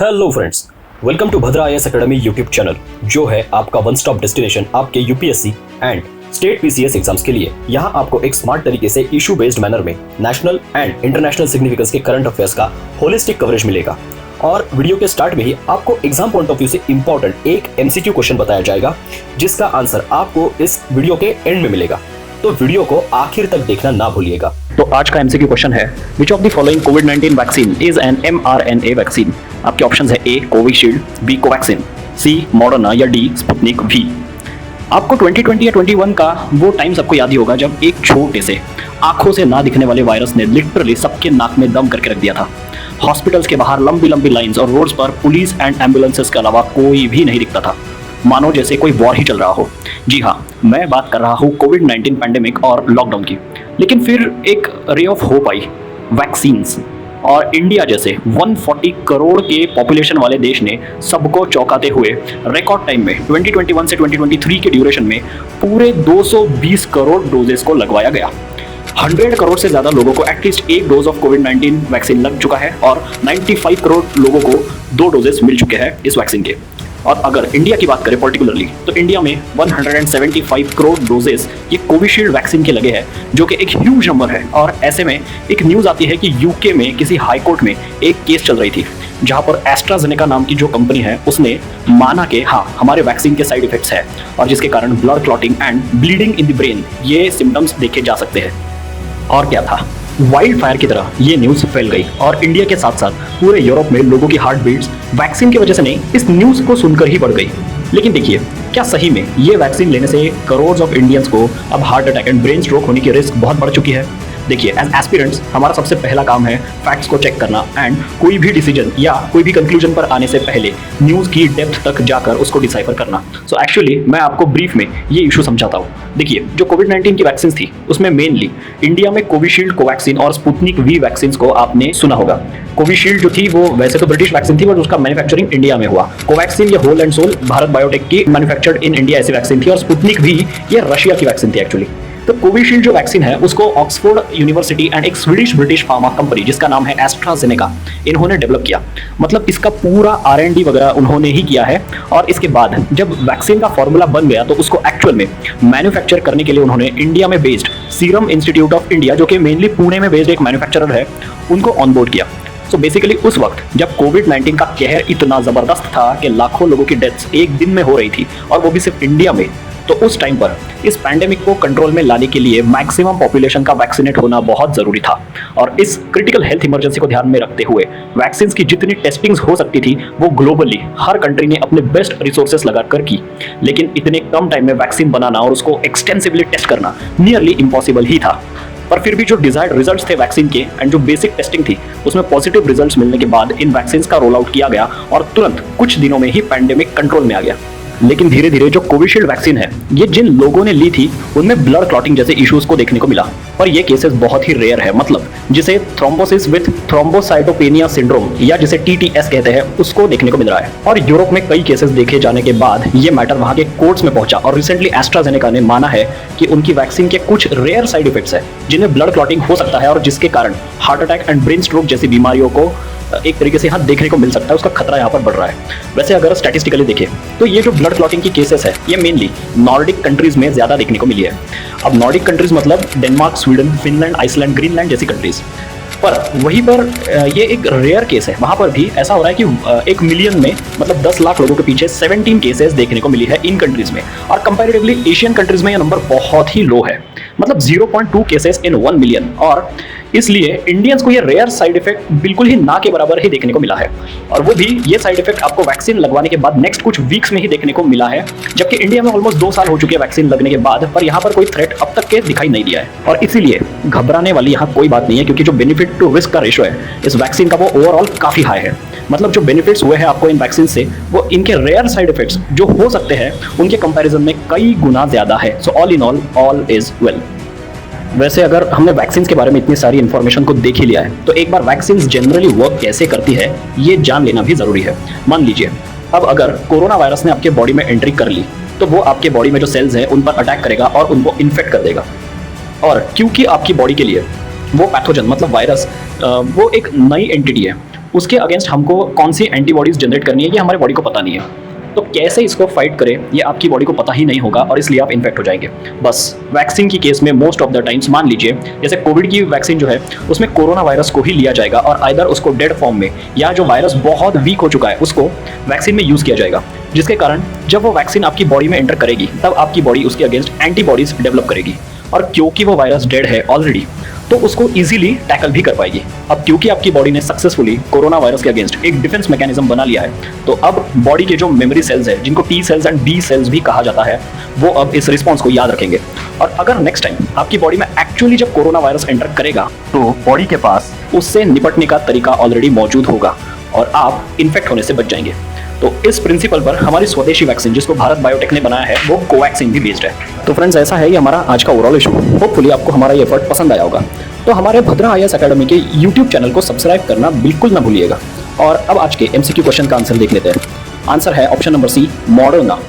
Hello friends, welcome to Bhadra IAS academy YouTube channel, जो है आपका वन स्टॉप डेस्टिनेशन आपके UPSC and state PCS exams के लिए। यहाँ आपको एक स्मार्ट तरीके से इशू बेस्ड मैनर में नेशनल एंड इंटरनेशनल सिग्निफिकेंस के करंट अफेयर्स का होलिस्टिक कवरेज मिलेगा। और वीडियो के स्टार्ट में ही आपको एग्जाम पॉइंट ऑफ व्यू से इंपॉर्टेंट एक एमसीक्यू क्वेश्चन बताया जाएगा, जिसका आंसर आपको इस वीडियो के एंड में मिलेगा। तो वीडियो को आखिर तक देखना ना भूलिएगा। तो आज का एमसीक्यू क्वेश्चन है, which of the following covid vaccine is an mRNA vaccine. आपके ऑप्शंस है ए कोविशील्ड, बी कोवैक्सिन, सी मॉडर्ना या डी स्पुतनिक वी। आपको 2020 या 21 का वो टाइम सबको याद ही होगा जब एक छोटे से आंखों से ना दिखने वाले वायरस ने लिटरली सबके नाक में दम करके रख दिया था। हॉस्पिटल्स के बाहर लंबी लंबी लाइंस और रोड्स पर पुलिस एंड एम्बुलेंसेस के अलावा कोई भी नहीं दिखता था, मानो जैसे कोई वॉर ही चल रहा हो। जी हाँ, मैं बात कर रहा हूँ कोविड-19 पैंडेमिक और लॉकडाउन की। लेकिन फिर एक ray of hope I, vaccines. और इंडिया जैसे 140 करोड़ के पॉपुलेशन वाले देश ने सबको चौंकाते हुए रिकॉर्ड टाइम में 2021 से 2023 के ड्यूरेशन में पूरे 220 करोड़ डोजेस को लगवाया गया। 100 करोड़ से ज़्यादा लोगों को एटलीस्ट एक डोज ऑफ कोविड-19 वैक्सीन लग चुका है और 95 करोड़ लोगों को 2 डोजेस मिल चुके हैं इस वैक्सीन के। और अगर इंडिया की बात करें पर्टिकुलरली, तो इंडिया में 175 करोड़ डोजेस ये कोविशील्ड वैक्सीन के लगे हैं, जो कि एक ह्यूज नंबर है। और ऐसे में एक न्यूज़ आती है कि यूके में किसी हाई कोर्ट में एक केस चल रही थी, जहां पर एस्ट्राजेनेका नाम की जो कंपनी है उसने माना कि हाँ, हमारे वैक्सीन के साइड इफेक्ट्स है और जिसके कारण blood clotting and bleeding in the brain ये सिम्टम्स देखे जा सकते हैं। और क्या था, वाइल्ड फायर की तरह ये न्यूज़ फैल गई और इंडिया के साथ साथ पूरे यूरोप में लोगों की हार्ट बीट्स वैक्सीन की वजह से नहीं, इस न्यूज़ को सुनकर ही बढ़ गई। लेकिन देखिए, क्या सही में ये वैक्सीन लेने से करोड़ ऑफ इंडियंस को अब heart attack and brain stroke होने की रिस्क बहुत बढ़ चुकी है? देखिए, एज एस्पिरेंट्स हमारा सबसे पहला काम है फैक्ट्स को चेक करना एंड कोई भी डिसीजन या कोई भी कंक्लूजन पर आने से पहले न्यूज़ की डेप्थ तक जाकर उसको डिसाइफर करना। सो एक्चुअली मैं आपको ब्रीफ में ये इशू समझाता हूँ। देखिए, जो कोविड-19 की वैक्सीन थी उसमें मेनली इंडिया में कोविशील्ड, कोवैक्सिन और स्पुतनिक वी वैक्सीन को आपने सुना होगा। कोविशील्ड जो थी वो वैसे तो ब्रिटिश वैक्सीन थी, बट उसका मैन्युफैक्चरिंग इंडिया में हुआ। कोवैक्सिन ये whole and soul Bharat biotech की मैन्युफैक्चर्ड इन इंडिया ऐसी वैक्सीन थी, और स्पुतनिक वी ये रशिया की वैक्सीन थी एक्चुअली। तो कोविशील्ड जो वैक्सीन है उसको ऑक्सफोर्ड यूनिवर्सिटी एंड एक स्वीडिश ब्रिटिश फार्मा कंपनी जिसका नाम है एस्ट्राजेनेका, इन्होंने डेवलप किया। मतलब इसका पूरा R&D वगैरह उन्होंने ही किया है। और इसके बाद जब वैक्सीन का फॉर्मूला बन गया तो उसको एक्चुअल में मैन्युफैक्चर करने के लिए उन्होंने इंडिया में based serum institute of India, जो कि मेनली पुणे में बेस्ड एक मैन्युफैक्चरर है, उनको ऑनबोर्ड किया। सो बेसिकली उस वक्त जब कोविड-19 का कहर इतना ज़बरदस्त था कि लाखों लोगों की डेथ्स एक दिन में हो रही थी, और वो भी सिर्फ इंडिया में, तो उस टाइम पर इस पैंडेमिक को कंट्रोल में लाने के लिए मैक्सिमम पॉपुलेशन का वैक्सीनेट होना बहुत ज़रूरी था। और इस क्रिटिकल हेल्थ इमरजेंसी को ध्यान में रखते हुए वैक्सीन की जितनी टेस्टिंग्स हो सकती थी वो ग्लोबली हर कंट्री ने अपने बेस्ट रिसोर्सेस लगाकर की। लेकिन इतने कम टाइम में वैक्सीन बनाना और उसको एक्सटेंसिवली टेस्ट करना नियरली इम्पॉसिबल ही था। पर फिर भी जो डिजायर्ड रिजल्ट्स थे वैक्सीन के एंड जो बेसिक टेस्टिंग थी उसमें पॉजिटिव रिजल्ट्स मिलने के बाद इन वैक्सीन का रोल आउट किया गया और तुरंत कुछ दिनों में ही पैंडेमिक कंट्रोल में आ गया। लेकिन धीरे धीरे जो कोविशील्ड वैक्सीन है ये जिन लोगों ने ली थी उनमें ब्लड क्लॉटिंग जैसे इश्यूज को देखने को मिला, और ये केसेस बहुत ही रेयर है। मतलब जिसे थ्रोम्बोसिस विद थ्रोम्बोसाइटोपेनिया सिंड्रोम या जिसे TTS कहते हैं उसको देखने को मिल रहा है। और यूरोप में कई केसेस देखे जाने के बाद ये मैटर वहां के कोर्ट्स में पहुंचा और रिसेंटली एस्ट्राजेनेका ने माना है कि उनकी वैक्सीन के कुछ रेयर साइड इफेक्ट्स है जिन्हें ब्लड क्लॉटिंग हो सकता है और जिसके कारण heart attack and brain stroke जैसी बीमारियों को एक तरीके से यहाँ देखने को मिल सकता है, उसका खतरा यहाँ पर बढ़ रहा है। वैसे अगर स्टैटिस्टिकली देखें तो ये जो ब्लड क्लॉटिंग की केसेस है ये मेनली नॉर्डिक कंट्रीज में ज्यादा देखने को मिली है। अब नॉर्डिक कंट्रीज मतलब Denmark, Sweden, Finland, Iceland, Greenland जैसी कंट्रीज। पर वहीं पर ये एक रेयर केस है, वहाँ पर भी ऐसा हो रहा है कि 1 मिलियन में मतलब 10 लाख लोगों के पीछे 17 केसेस देखने को मिली है इन कंट्रीज में। और कंपैरेटिवली एशियन कंट्रीज में ये नंबर बहुत ही लो है, मतलब 0.2 केसेस इन 1 मिलियन। और इसलिए इंडियंस को ये रेयर साइड इफेक्ट बिल्कुल ही ना के बराबर ही देखने को मिला है। और वो भी ये साइड इफेक्ट आपको वैक्सीन लगवाने के बाद नेक्स्ट कुछ वीक्स में ही देखने को मिला है, जबकि इंडिया में ऑलमोस्ट 2 साल हो चुके हैं वैक्सीन लगने के बाद, पर यहाँ पर कोई थ्रेट अब तक के दिखाई नहीं दिया है। और इसीलिए घबराने वाली यहाँ कोई बात नहीं है, क्योंकि जो बेनिफिट टू रिस्क का रेशो है इस वैक्सीन का वो ओवरऑल काफी हाई है। मतलब जो बेनिफिट्स हुए हैं आपको इन वैक्सीन से वो इनके रेयर साइड इफेक्ट्स जो हो सकते हैं उनके कंपैरिजन में कई गुना ज्यादा है। So all in all is well. वैसे अगर हमने वैक्सीन के बारे में इतनी सारी इन्फॉर्मेशन को देख ही लिया है तो एक बार वैक्सीन जनरली वर्क कैसे करती है ये जान लेना भी जरूरी है। मान लीजिए अब अगर कोरोना वायरस ने आपके बॉडी में एंट्री कर ली तो वो आपके बॉडी में जो सेल्स हैं उन पर अटैक करेगा और उनको इन्फेक्ट कर देगा। और क्योंकि आपकी बॉडी के लिए वो पैथोजन मतलब वायरस वो एक नई एंटिटी है, उसके अगेंस्ट हमको कौन सी एंटीबॉडीज जनरेट करनी है ये हमारे बॉडी को पता नहीं है। तो कैसे इसको फाइट करें ये आपकी बॉडी को पता ही नहीं होगा और इसलिए आप इन्फेक्ट हो जाएंगे। बस वैक्सीन की केस में मोस्ट ऑफ द टाइम्स मान लीजिए जैसे कोविड की वैक्सीन जो है उसमें कोरोना वायरस को ही लिया जाएगा और आइदर उसको डेड फॉर्म में या जो वायरस बहुत वीक हो चुका है उसको वैक्सीन में यूज़ किया जाएगा, जिसके कारण जब वो वैक्सीन आपकी बॉडी में एंटर करेगी तब आपकी बॉडी उसके अगेंस्ट एंटीबॉडीज डेवलप करेगी और क्योंकि वो वायरस डेड है ऑलरेडी तो उसको इजीली टैकल भी कर पाएगी। अब क्योंकि आपकी बॉडी ने सक्सेसफुली कोरोना वायरस के अगेंस्ट एक डिफेंस मैकेनिज्म बना लिया है तो अब बॉडी के जो मेमोरी सेल्स है जिनको T cells and B cells भी कहा जाता है वो अब इस रिस्पॉन्स को याद रखेंगे और अगर नेक्स्ट टाइम आपकी बॉडी में एक्चुअली जब कोरोना वायरस एंटर करेगा तो बॉडी के पास उससे निपटने का तरीका ऑलरेडी मौजूद होगा और आप इन्फेक्ट होने से बच जाएंगे। तो इस प्रिंसिपल पर हमारी स्वदेशी वैक्सीन जिसको भारत बायोटेक ने बनाया है वो कोवैक्सीन भी बेस्ड है। तो फ्रेंड्स ऐसा है ये हमारा आज का ओवरऑल इशू। होपफुली आपको हमारा ये एफर्ट पसंद आया होगा। तो हमारे भद्रा आईएएस एकेडमी के यूट्यूब चैनल को सब्सक्राइब करना बिल्कुल ना भूलिएगा। और अब आज के एमसीक्यू क्वेश्चन का आंसर देख लेते हैं। आंसर है ऑप्शन नंबर सी, मॉडर्ना।